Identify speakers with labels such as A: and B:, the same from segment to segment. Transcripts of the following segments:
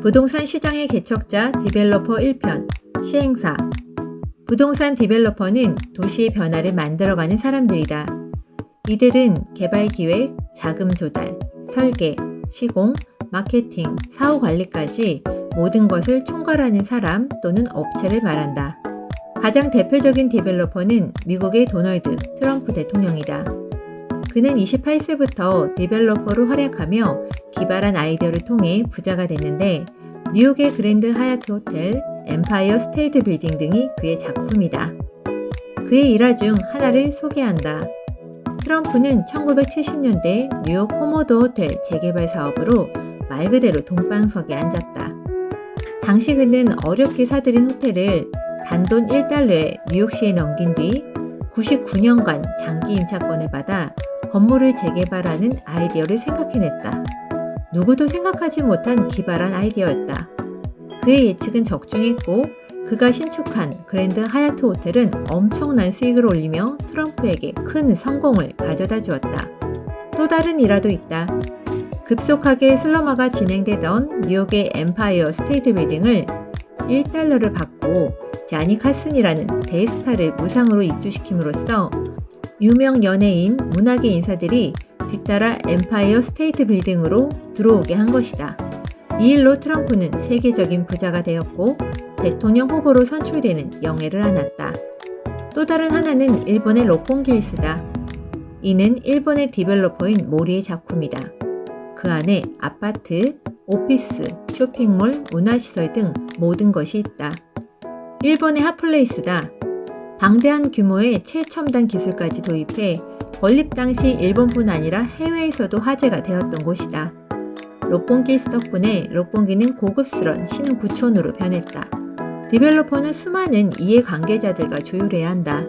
A: 부동산 시장의 개척자 디벨로퍼 1편 시행사. 부동산 디벨로퍼는 도시의 변화를 만들어가는 사람들이다. 이들은 개발 기획, 자금 조달, 설계, 시공, 마케팅, 사후 관리까지 모든 것을 총괄하는 사람 또는 업체를 말한다. 가장 대표적인 디벨로퍼는 미국의 도널드 트럼프 대통령이다. 그는 28세부터 디벨로퍼로 활약하며 기발한 아이디어를 통해 부자가 됐는데 뉴욕의 그랜드 하얏트 호텔, 엠파이어 스테이트 빌딩 등이 그의 작품이다. 그의 일화 중 하나를 소개한다. 트럼프는 1970년대 뉴욕 코모도 호텔 재개발 사업으로 말 그대로 돈방석에 앉았다. 당시 그는 어렵게 사들인 호텔을 단돈 1달러에 뉴욕시에 넘긴 뒤 99년간 장기 임차권을 받아 건물을 재개발하는 아이디어를 생각해냈다. 누구도 생각하지 못한 기발한 아이디어였다. 그의 예측은 적중했고 그가 신축한 그랜드 하얏트 호텔은 엄청난 수익을 올리며 트럼프에게 큰 성공을 가져다 주었다. 또 다른 일화도 있다. 급속하게 슬럼화가 진행되던 뉴욕의 엠파이어 스테이트 빌딩을 1달러를 받고 자니 카슨이라는 대스타를 무상으로 입주시킴으로써 유명 연예인, 문화계 인사들이 뒤따라 엠파이어 스테이트 빌딩으로 들어오게 한 것이다. 이 일로 트럼프는 세계적인 부자가 되었고 대통령 후보로 선출되는 영예를 안았다. 또 다른 하나는 일본의 롯본기일스다. 이는 일본의 디벨로퍼인 모리의 작품이다. 그 안에 아파트, 오피스, 쇼핑몰, 문화시설 등 모든 것이 있다. 일본의 핫플레이스다. 방대한 규모의 최첨단 기술까지 도입해 건립 당시 일본뿐 아니라 해외에서도 화제가 되었던 곳이다. 롯본기일스 덕분에 롯본기는 고급스런 신흥 부촌으로 변했다. 디벨로퍼는 수많은 이해관계자들과 조율해야 한다.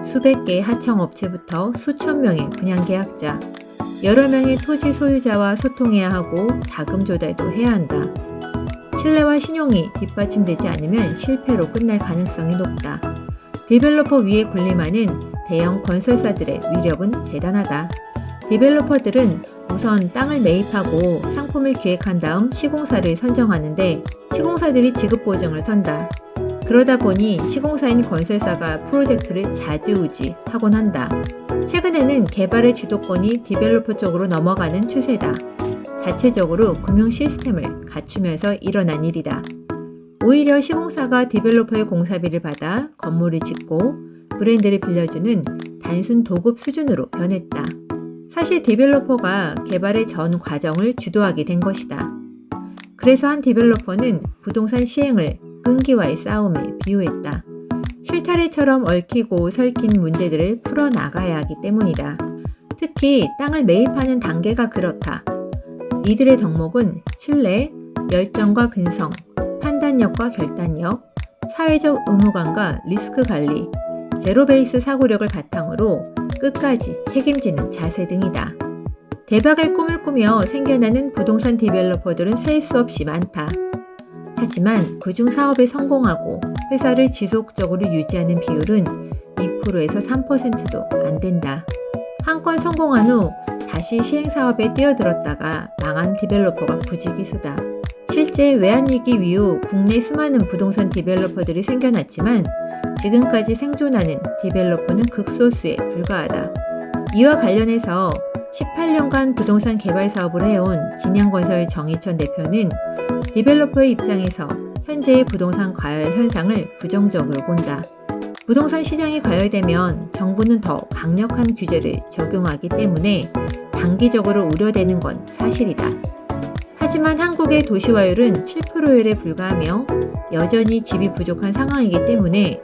A: 수백 개의 하청업체부터 수천 명의 분양계약자, 여러 명의 토지 소유자와 소통해야 하고 자금 조달도 해야 한다. 신뢰와 신용이 뒷받침되지 않으면 실패로 끝날 가능성이 높다. 디벨로퍼 위에 군림하는 대형 건설사들의 위력은 대단하다. 디벨로퍼들은 우선 땅을 매입하고 상품을 기획한 다음 시공사를 선정하는데 시공사들이 지급 보증을 선다. 그러다 보니 시공사인 건설사가 프로젝트를 좌지우지 하곤 한다. 최근에는 개발의 주도권이 디벨로퍼 쪽으로 넘어가는 추세다. 자체적으로 금융 시스템을 갖추면서 일어난 일이다. 오히려 시공사가 디벨로퍼의 공사비를 받아 건물을 짓고 브랜드를 빌려주는 단순 도급 수준으로 변했다. 사실 디벨로퍼가 개발의 전 과정을 주도하게 된 것이다. 그래서 한 디벨로퍼는 부동산 시행을 끈기와의 싸움에 비유했다. 실타래처럼 얽히고 설킨 문제들을 풀어나가야 하기 때문이다. 특히 땅을 매입하는 단계가 그렇다. 이들의 덕목은 신뢰, 열정과 근성, 판단력과 결단력, 사회적 의무감과 리스크 관리, 제로 베이스 사고력을 바탕으로 끝까지 책임지는 자세 등이다. 대박의 꿈을 꾸며 생겨나는 부동산 디벨로퍼들은 셀 수 없이 많다. 하지만 그중 사업에 성공하고 회사를 지속적으로 유지하는 비율은 2%에서 3%도 안 된다. 한 건 성공한 후 다시 시행사업에 뛰어들었다가 망한 디벨로퍼가 부지기수다. 실제 외환위기 이후 국내 수많은 부동산 디벨로퍼들이 생겨났지만 지금까지 생존하는 디벨로퍼는 극소수에 불과하다. 이와 관련해서 18년간 부동산 개발 사업을 해온 진양건설 정희천 대표는 디벨로퍼의 입장에서 현재의 부동산 과열 현상을 부정적으로 본다. 부동산 시장이 과열되면 정부는 더 강력한 규제를 적용하기 때문에 단기적으로 우려되는 건 사실이다. 하지만 한국의 도시화율은 7%에 불과하며 여전히 집이 부족한 상황이기 때문에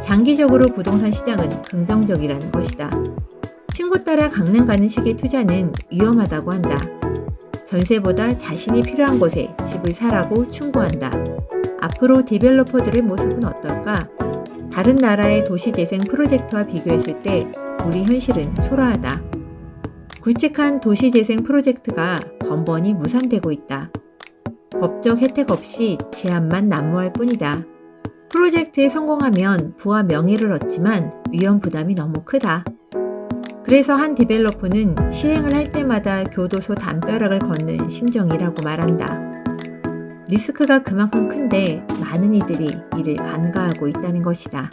A: 장기적으로 부동산 시장은 긍정적이라는 것이다. 친구 따라 강남 가는 식의 투자는 위험하다고 한다. 전세보다 자신이 필요한 곳에 집을 사라고 충고한다. 앞으로 디벨로퍼들의 모습은 어떨까? 다른 나라의 도시재생 프로젝트와 비교했을 때 우리 현실은 초라하다. 굵직한 도시재생 프로젝트가 번번이 무산되고 있다. 법적 혜택 없이 제한만 난무할 뿐이다. 프로젝트에 성공하면 부와 명예를 얻지만 위험 부담이 너무 크다. 그래서 한 디벨로퍼는 시행을 할 때마다 교도소 담벼락을 걷는 심정이라고 말한다. 리스크가 그만큼 큰데 많은 이들이 이를 간과하고 있다는 것이다.